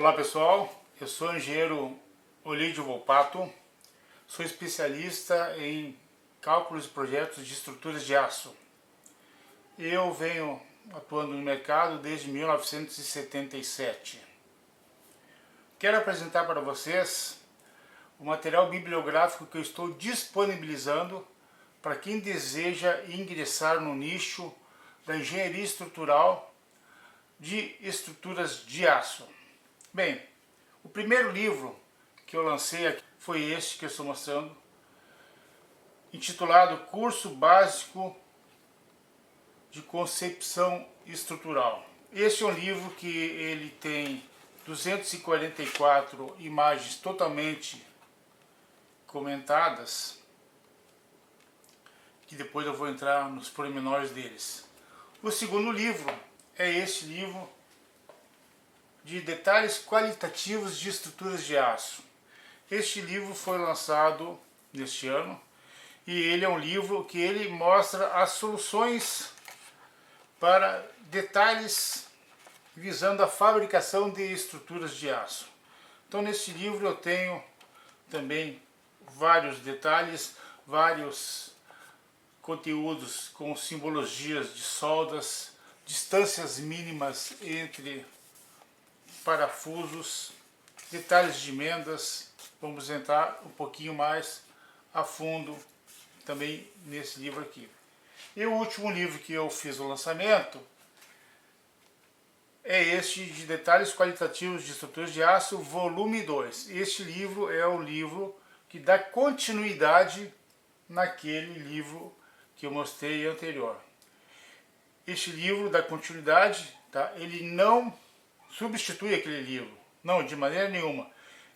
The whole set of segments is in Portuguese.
Olá pessoal, eu sou o engenheiro Olídio Volpato, sou especialista em cálculos e projetos de estruturas de aço. Eu venho atuando no mercado desde 1977. Quero apresentar para vocês o material bibliográfico que eu estou disponibilizando para quem deseja ingressar no nicho da engenharia estrutural de estruturas de aço. Bem, o primeiro livro que eu lancei aqui foi este que eu estou mostrando, intitulado Curso Básico de Concepção Estrutural. Este é um livro que ele tem 244 imagens totalmente comentadas, que depois eu vou entrar nos pormenores deles. O segundo livro é este livro de detalhes qualitativos de estruturas de aço. Este livro foi lançado neste ano e ele é um livro que ele mostra as soluções para detalhes visando a fabricação de estruturas de aço. Então neste livro eu tenho também vários detalhes, vários conteúdos com simbologias de soldas, distâncias mínimas entre parafusos, detalhes de emendas. Vamos entrar um pouquinho mais a fundo também nesse livro aqui. E o último livro que eu fiz o lançamento é este de detalhes qualitativos de estruturas de aço, volume 2. Este livro é o livro que dá continuidade naquele livro que eu mostrei anterior. Este livro dá continuidade, tá? Ele não substitui aquele livro, não, de maneira nenhuma.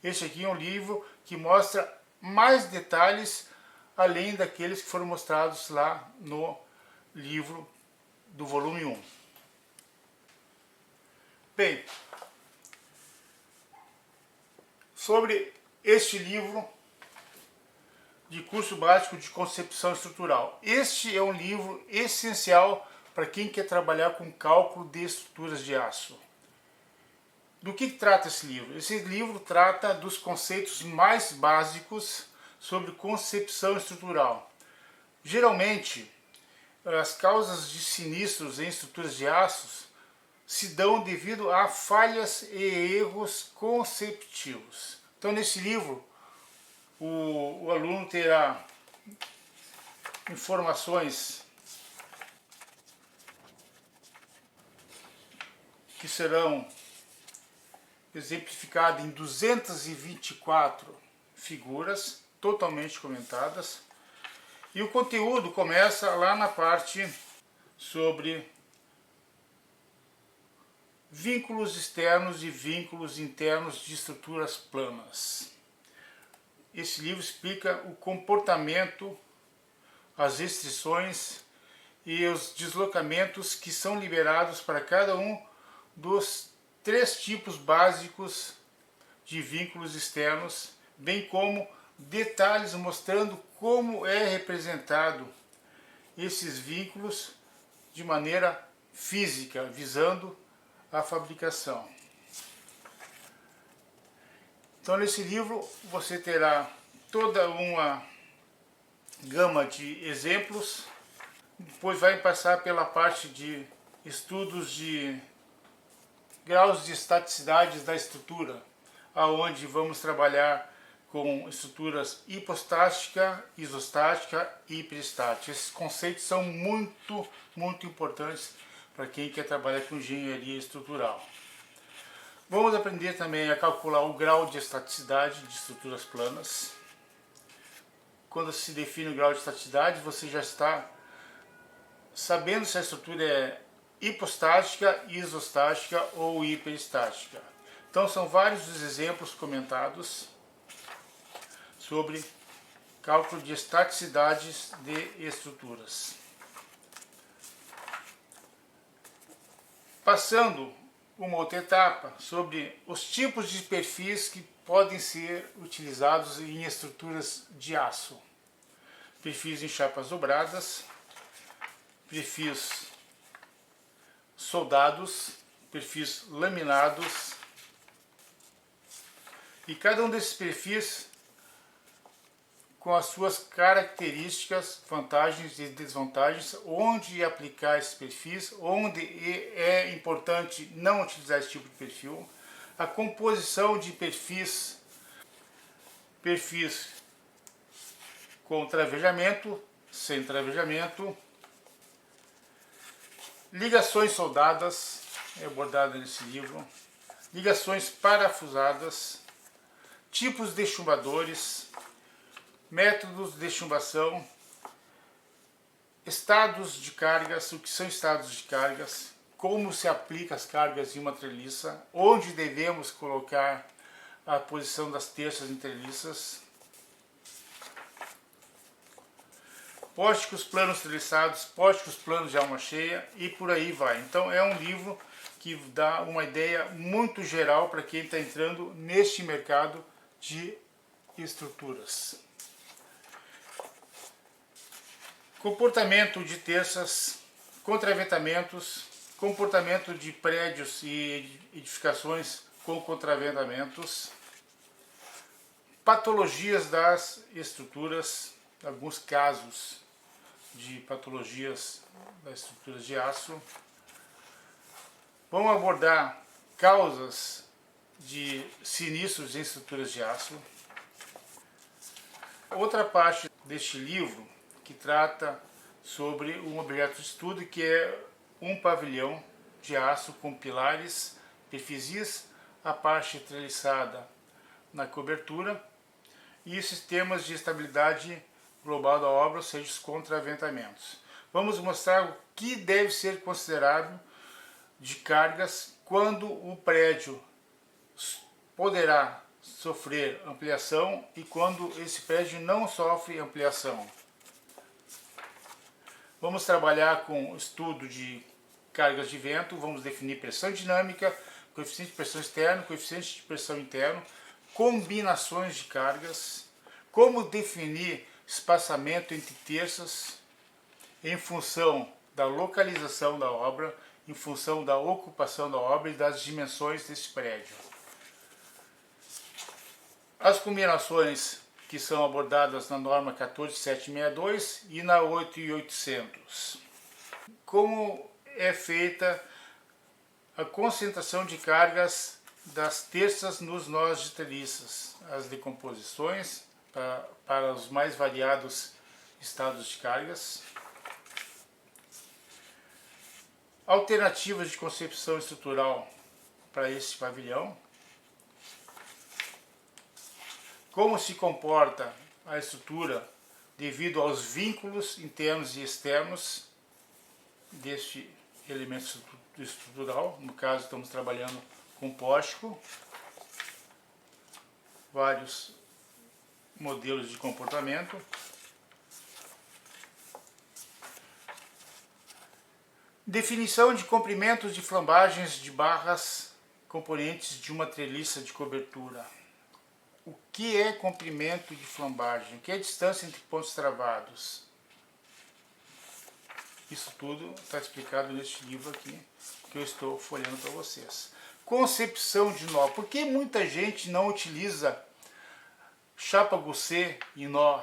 Este aqui é um livro que mostra mais detalhes além daqueles que foram mostrados lá no livro do volume 1. Bem, sobre este livro de curso básico de concepção estrutural. Este é um livro essencial para quem quer trabalhar com cálculo de estruturas de aço. Do que trata esse livro? Esse livro trata dos conceitos mais básicos sobre concepção estrutural. Geralmente, as causas de sinistros em estruturas de aços se dão devido a falhas e erros conceptivos. Então, nesse livro, o aluno terá informações que serão exemplificado em 224 figuras totalmente comentadas, e o conteúdo começa lá na parte sobre vínculos externos e vínculos internos de estruturas planas. Esse livro explica o comportamento, as restrições e os deslocamentos que são liberados para cada um dos 3 tipos básicos de vínculos externos, bem como detalhes mostrando como é representado esses vínculos de maneira física, visando a fabricação. Então nesse livro você terá toda uma gama de exemplos, depois vai passar pela parte de estudos de graus de estaticidades da estrutura, aonde vamos trabalhar com estruturas hipostática, isostática e hiperestática. Esses conceitos são muito importantes para quem quer trabalhar com engenharia estrutural. Vamos aprender também a calcular o grau de estaticidade de estruturas planas. Quando se define o grau de estaticidade, você já está sabendo se a estrutura é hipostática, isostática ou hiperestática. Então são vários os exemplos comentados sobre cálculo de estaticidades de estruturas. Passando uma outra etapa sobre os tipos de perfis que podem ser utilizados em estruturas de aço. Perfis em chapas dobradas, perfis soldados, perfis laminados, E cada um desses perfis com as suas características, vantagens e desvantagens, onde aplicar esses perfis, onde é importante não utilizar esse tipo de perfil, a composição de perfis com travejamento, sem travejamento, ligações soldadas, é abordado nesse livro, ligações parafusadas, tipos de chumbadores, métodos de chumbação, estados de cargas, o que são estados de cargas, como se aplica as cargas em uma treliça, onde devemos colocar a posição das terças em treliças, pósticos planos treliçados, pósticos planos de alma cheia e por aí vai. Então é um livro que dá uma ideia muito geral para quem está entrando neste mercado de estruturas. Comportamento de terças, contraventamentos, comportamento de prédios e edificações com contraventamentos, patologias das estruturas, alguns casos de patologias das estruturas de aço. Vamos abordar causas de sinistros em estruturas de aço. Outra parte deste livro que trata sobre um objeto de estudo que é um pavilhão de aço com pilares, perfis, a parte treliçada na cobertura e sistemas de estabilidade global da obra, ou seja, os contraventamentos. Vamos mostrar o que deve ser considerado de cargas quando o prédio poderá sofrer ampliação e quando esse prédio não sofre ampliação. Vamos trabalhar com o estudo de cargas de vento, vamos definir pressão dinâmica, coeficiente de pressão externo, coeficiente de pressão interno, combinações de cargas, como definir espaçamento entre terças em função da localização da obra, em função da ocupação da obra e das dimensões desse prédio. As combinações que são abordadas na norma 14762 e na 8800. Como é feita a concentração de cargas das terças nos nós de treliças, as decomposições para os mais variados estados de cargas, alternativas de concepção estrutural para este pavilhão, como se comporta a estrutura devido aos vínculos internos e externos deste elemento estrutural. No caso, estamos trabalhando com pórtico, vários modelos de comportamento. Definição de comprimentos de flambagens de barras componentes de uma treliça de cobertura. O que é comprimento de flambagem? O que é a distância entre pontos travados? Isso tudo está explicado neste livro aqui, que eu estou folheando para vocês. Concepção de nó. Por que muita gente não utiliza chapa goussé e nó?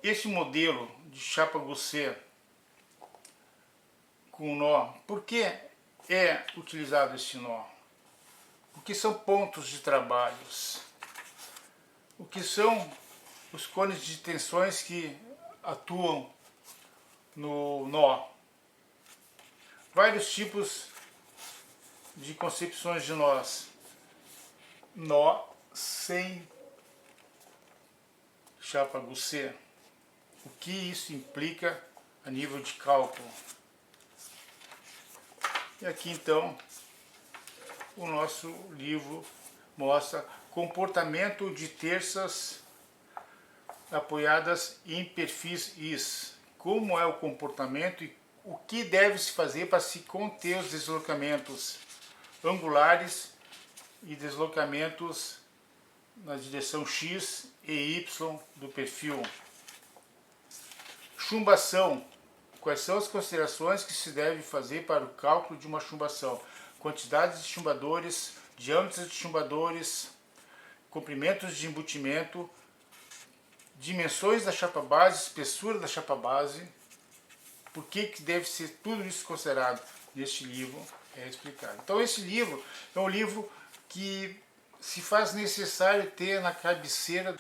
Este modelo de chapa goussé com nó, por que é utilizado este nó? O que são pontos de trabalhos? O que são os cones de tensões que atuam no nó? Vários tipos de concepções de nós. Nó sem chapa goussé. O que isso implica a nível de cálculo? E aqui então o nosso livro mostra comportamento de terças apoiadas em perfis IS. Como é o comportamento e o que deve se fazer para se conter os deslocamentos angulares e deslocamentos na direção X e Y do perfil. Chumbação. Quais são as considerações que se deve fazer para o cálculo de uma chumbação? quantidades de chumbadores, diâmetros de chumbadores, comprimentos de embutimento, dimensões da chapa base, espessura da chapa base. Por que deve ser tudo isso considerado neste livro é explicado. Então esse livro é um livro que se faz necessário ter na cabeceira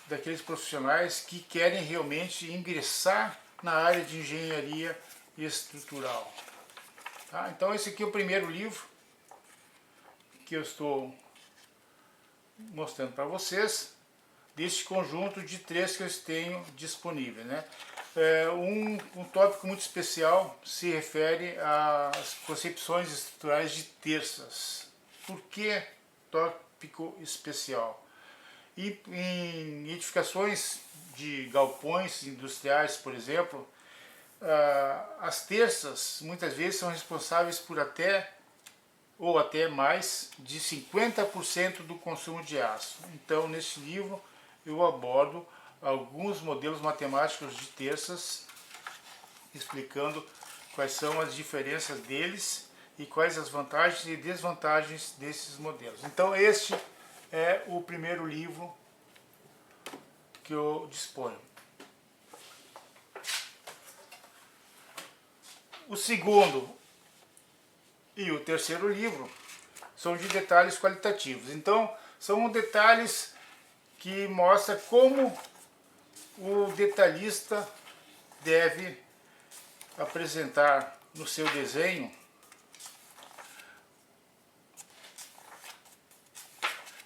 daqueles profissionais que querem realmente ingressar na área de engenharia estrutural. Tá? Então esse aqui é o primeiro livro que eu estou mostrando para vocês, deste conjunto de 3 que eu tenho disponível, né? Um tópico muito especial se refere às concepções estruturais de terças. Por que tópico especial? E em edificações de galpões industriais, por exemplo, as terças muitas vezes são responsáveis por até mais de 50% do consumo de aço. Então, neste livro, eu abordo alguns modelos matemáticos de terças, explicando quais são as diferenças deles e quais as vantagens e desvantagens desses modelos. Então, este é o primeiro livro que eu disponho. O segundo e o terceiro livro são de detalhes qualitativos. Então, são detalhes que mostram como o detalhista deve apresentar no seu desenho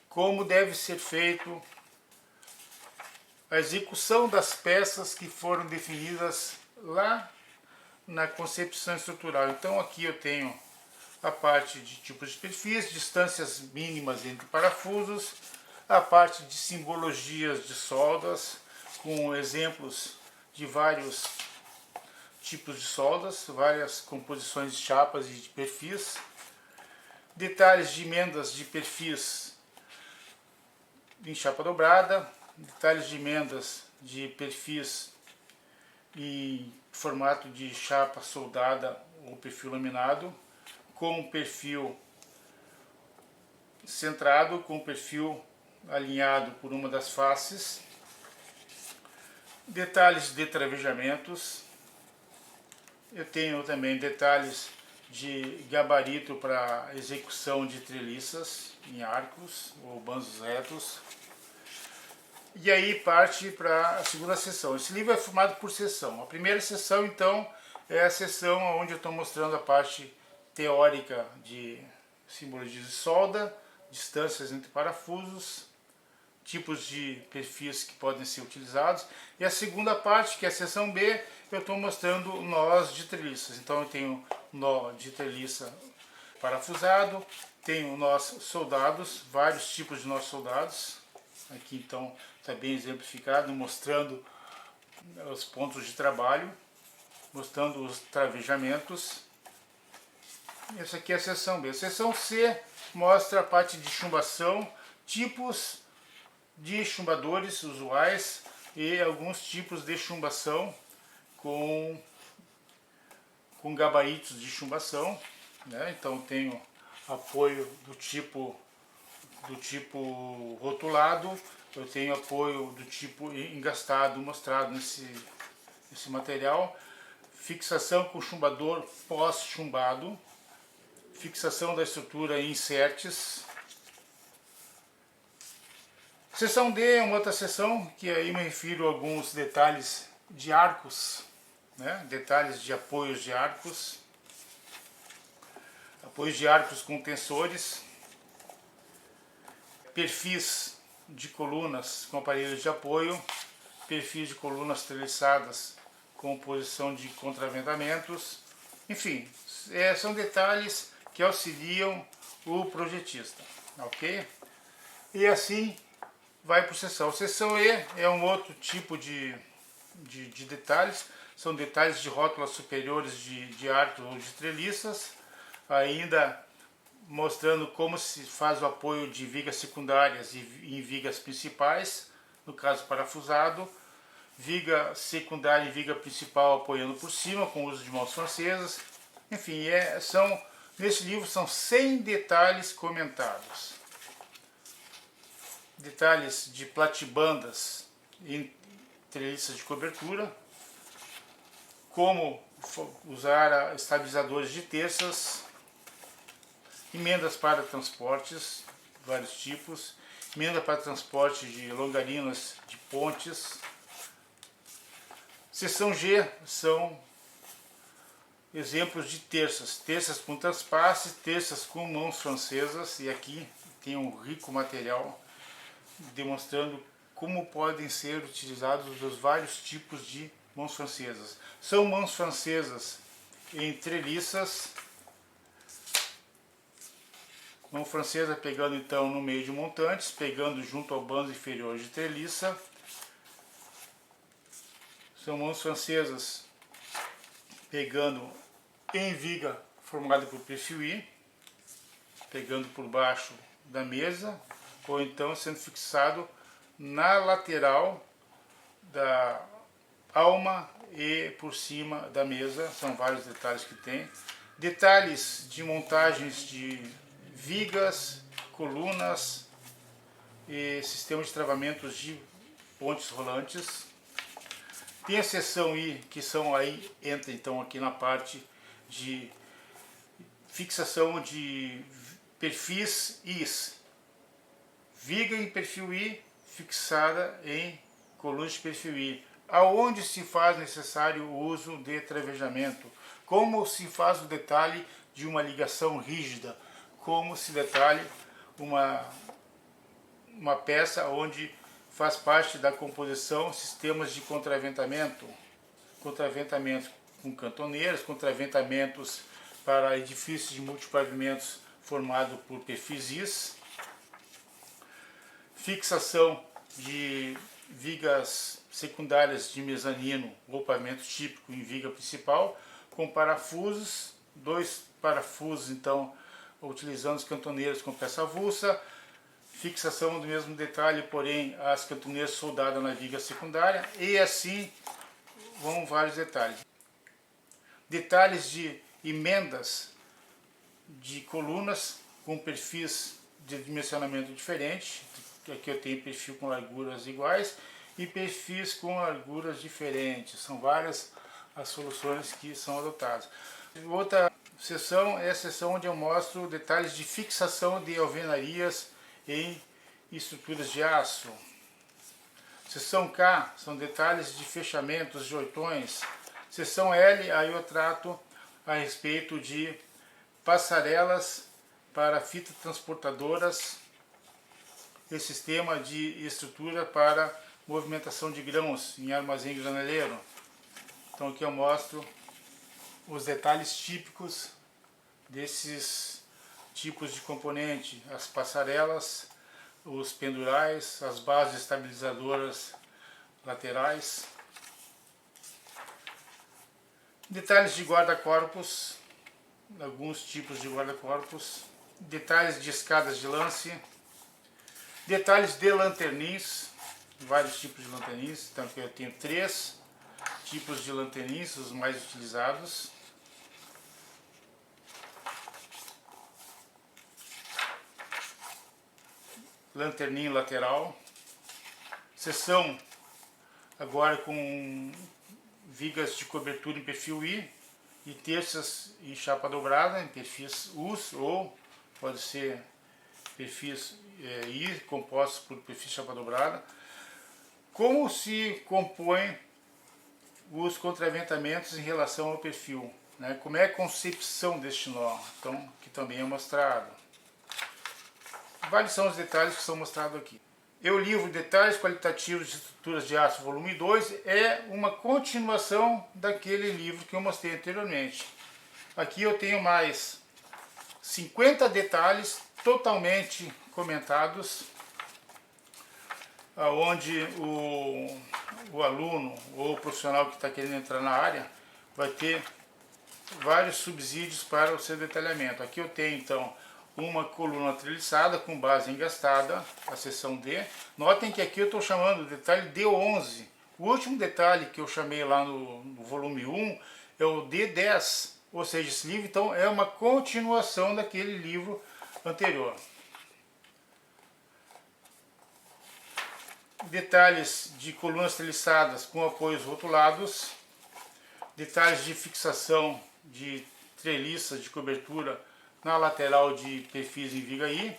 como deve ser feito a execução das peças que foram definidas lá na concepção estrutural. Então aqui eu tenho a parte de tipos de perfis, distâncias mínimas entre parafusos, a parte de simbologias de soldas, com exemplos de vários tipos de soldas, várias composições de chapas e de perfis, detalhes de emendas de perfis em chapa dobrada, detalhes de emendas de perfis em formato de chapa soldada ou perfil laminado, com o perfil centrado, com o perfil alinhado por uma das faces, detalhes de travejamentos. Eu tenho também detalhes de gabarito para execução de treliças em arcos ou bandos retos. E aí parte para a segunda sessão. Esse livro é formado por sessão. A primeira sessão, então, é a sessão onde eu estou mostrando a parte teórica de simbologia de solda, distâncias entre parafusos, tipos de perfis que podem ser utilizados. E a segunda parte, que é a seção B, eu estou mostrando nós de treliças. Então eu tenho nó de treliça parafusado, tenho nós soldados, vários tipos de nós soldados. Aqui então está bem exemplificado, mostrando os pontos de trabalho, mostrando os travejamentos. Essa aqui é a seção B. A seção C mostra a parte de chumbação, tipos de chumbadores usuais e alguns tipos de chumbação com gabaritos de chumbação, né? Então tenho apoio do tipo rotulado, eu tenho apoio do tipo engastado, mostrado nesse material, fixação com chumbador pós-chumbado, fixação da estrutura em inserts. Seção D é uma outra seção que aí me refiro a alguns detalhes de arcos, né? Detalhes de apoios de arcos com tensores, perfis de colunas com aparelhos de apoio, perfis de colunas treliçadas com posição de contraventamentos, enfim, são detalhes que auxiliam o projetista, ok? E assim vai para a seção. Seção E é um outro tipo de detalhes, são detalhes de rótulas superiores de arcos ou de treliças, ainda mostrando como se faz o apoio de vigas secundárias e em vigas principais, no caso parafusado, viga secundária e viga principal apoiando por cima, com o uso de mãos francesas. Enfim, são Nesse livro são 100 detalhes comentados. Detalhes de platibandas em treliças de cobertura, como usar estabilizadores de terças, emendas para transportes, vários tipos, emenda para transporte de longarinas de pontes. Seção G são exemplos de terças, terças com transpasse, terças com mãos francesas, e aqui tem um rico material demonstrando como podem ser utilizados os vários tipos de mãos francesas. São mãos francesas em treliças, mão francesa pegando então no meio de montantes, pegando junto ao bando inferior de treliça. São mãos francesas pegando em viga formada por perfil I, pegando por baixo da mesa, ou então sendo fixado na lateral da alma e por cima da mesa. São vários detalhes que tem. Detalhes de montagens de vigas, colunas e sistemas de travamentos de pontes rolantes. Tem a seção I, que são aí, entra então aqui na parte de fixação de perfis Is. Viga em perfil I fixada em colunas de perfil I. Aonde se faz necessário o uso de travejamento. Como se faz o detalhe de uma ligação rígida. Como se detalhe uma peça onde faz parte da composição sistemas de contraventamento. Contraventamentos com cantoneiros, contraventamentos para edifícios de multipavimentos formado por perfis Is. Fixação de vigas secundárias de mezanino ou pavimento típico em viga principal, com parafusos, 2 parafusos então utilizando os cantoneiros com peça avulsa, fixação do mesmo detalhe, porém as cantoneiras soldadas na viga secundária, e assim vão vários detalhes. Detalhes de emendas de colunas com perfis de dimensionamento diferente. Aqui eu tenho perfil com larguras iguais e perfis com larguras diferentes. São várias as soluções que são adotadas. Outra seção é a seção onde eu mostro detalhes de fixação de alvenarias em estruturas de aço. Seção K são detalhes de fechamentos de oitões. Seção L, aí eu trato a respeito de passarelas para fitas transportadoras e sistema de estrutura para movimentação de grãos em armazém graneleiro. Então aqui eu mostro os detalhes típicos desses tipos de componente, as passarelas, os pendurais, as bases estabilizadoras laterais. Detalhes de guarda-corpos, alguns tipos de guarda-corpos, detalhes de escadas de lance, detalhes de lanternins, vários tipos de lanternins, então aqui eu tenho 3 tipos de lanternins, os mais utilizados. Lanterninho lateral, seção agora com vigas de cobertura em perfil I e terças e chapa dobrada em perfis US, ou pode ser perfis I compostos por perfis chapa dobrada. Como se compõem os contraventamentos em relação ao perfil, né? Como é a concepção deste nó, então que também é mostrado. Vários são os detalhes que são mostrados aqui. O livro Detalhes Qualitativos de Estruturas de Aço, volume 2, é uma continuação daquele livro que eu mostrei anteriormente. Aqui eu tenho mais 50 detalhes totalmente comentados, onde o aluno ou o profissional que está querendo entrar na área vai ter vários subsídios para o seu detalhamento. Aqui eu tenho então uma coluna treliçada com base engastada, a seção D. Notem que aqui eu estou chamando o detalhe D11. O último detalhe que eu chamei lá no volume 1 é o D10, Ou seja, esse livro então é uma continuação daquele livro anterior. Detalhes de colunas treliçadas com apoios rotulados, detalhes de fixação de treliças de cobertura na lateral de perfis em viga I,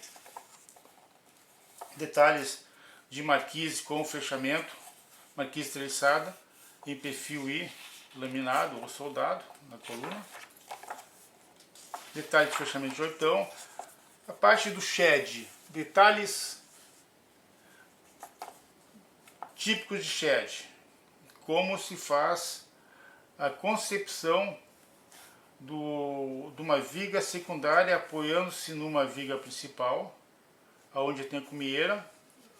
detalhes de marquise com fechamento, marquise treliçada em perfil I, laminado ou soldado na coluna, detalhe de fechamento de oitão, a parte do shed, detalhes típicos de shed, como se faz a concepção de uma viga secundária apoiando-se numa viga principal, onde tem a cumieira,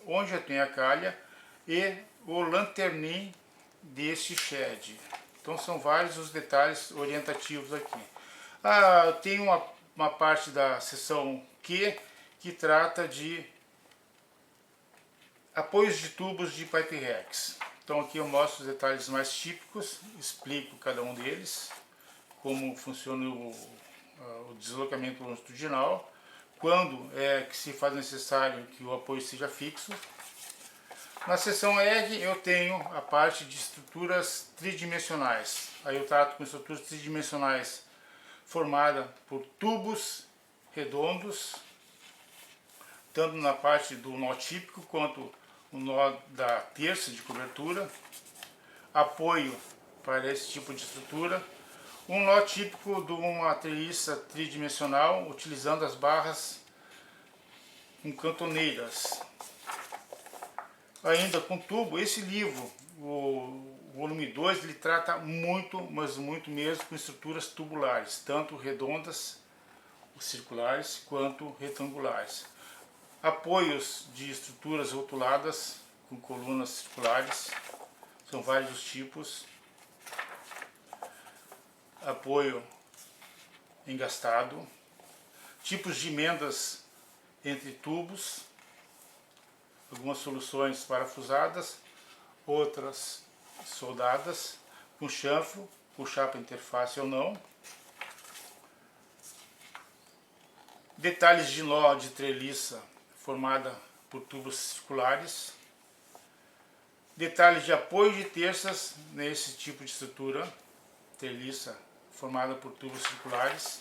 onde tem a calha e o lanternim deste shed. Então são vários os detalhes orientativos aqui. Tem uma parte da seção Q que trata de apoios de tubos de pipe racks. Então aqui eu mostro os detalhes mais típicos, explico cada um deles, como funciona o deslocamento longitudinal, quando é que se faz necessário que o apoio seja fixo. Na seção R eu tenho a parte de estruturas tridimensionais. Aí eu trato com estruturas tridimensionais formada por tubos redondos, tanto na parte do nó típico quanto o nó da terça de cobertura, apoio para esse tipo de estrutura, um nó típico de uma treliça tridimensional utilizando as barras com cantoneiras. Ainda com tubo, esse livro, o volume 2, ele trata muito, mas muito mesmo com estruturas tubulares, tanto redondas, circulares, quanto retangulares. Apoios de estruturas rotuladas com colunas circulares, são vários os tipos. Apoio engastado, tipos de emendas entre tubos, algumas soluções parafusadas, outras soldadas, com chanfro, com chapa interface ou não. Detalhes de nó de treliça formada por tubos circulares. Detalhes de apoio de terças nesse tipo de estrutura, treliça formada por tubos circulares.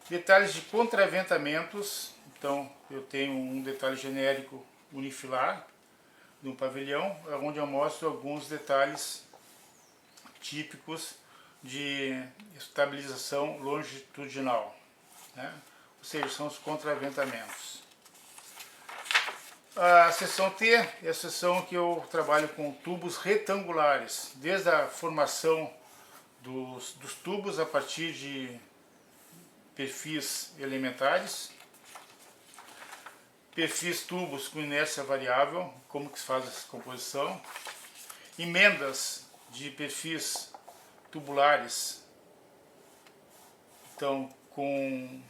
Detalhes de contraventamentos. Então eu tenho um detalhe genérico unifilar de um pavilhão, onde eu mostro alguns detalhes típicos de estabilização longitudinal, né? Ou seja, são os contraventamentos. A seção T é a seção que eu trabalho com tubos retangulares, desde a formação dos tubos a partir de perfis elementares, perfis tubos com inércia variável, como que se faz essa composição, emendas de perfis tubulares, então com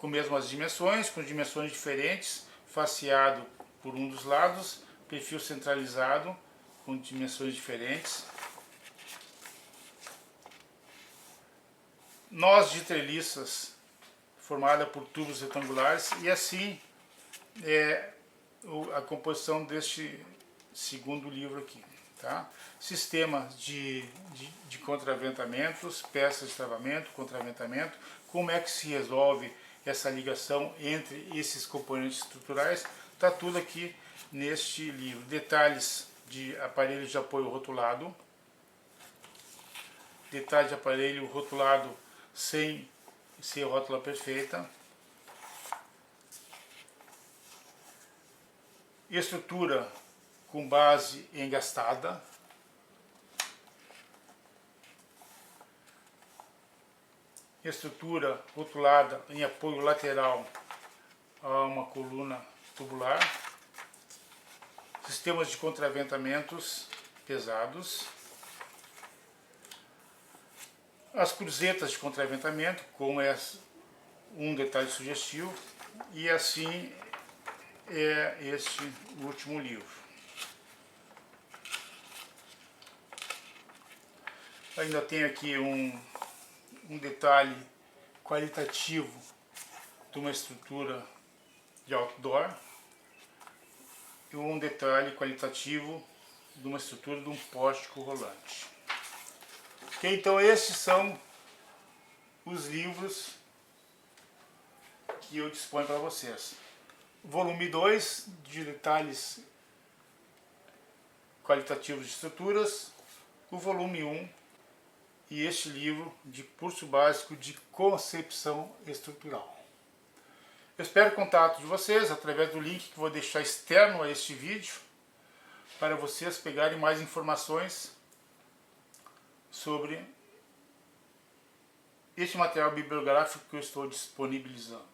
mesmas dimensões, com dimensões diferentes, faceado por um dos lados, perfil centralizado com dimensões diferentes. Nós de treliças formada por tubos retangulares, e assim é a composição deste segundo livro aqui. Tá? Sistema de contraventamentos, peças de travamento, contraventamento, como é que se resolve essa ligação entre esses componentes estruturais, está tudo aqui neste livro. Detalhes de aparelhos de apoio rotulado, detalhes de aparelho rotulado sem ser rótula perfeita, estrutura com base engastada, estrutura rotulada em apoio lateral a uma coluna tubular, sistemas de contraventamentos pesados, as cruzetas de contraventamento, como é um detalhe sugestivo, e assim é este último livro. Ainda tem aqui um detalhe qualitativo de uma estrutura de outdoor e um detalhe qualitativo de uma estrutura de um pórtico rolante. Ok, então esses são os livros que eu disponho para vocês. Volume 2 de detalhes qualitativos de estruturas, o volume 1 e este livro de curso básico de concepção estrutural. Eu espero o contato de vocês através do link que vou deixar externo a este vídeo para vocês pegarem mais informações sobre este material bibliográfico que eu estou disponibilizando.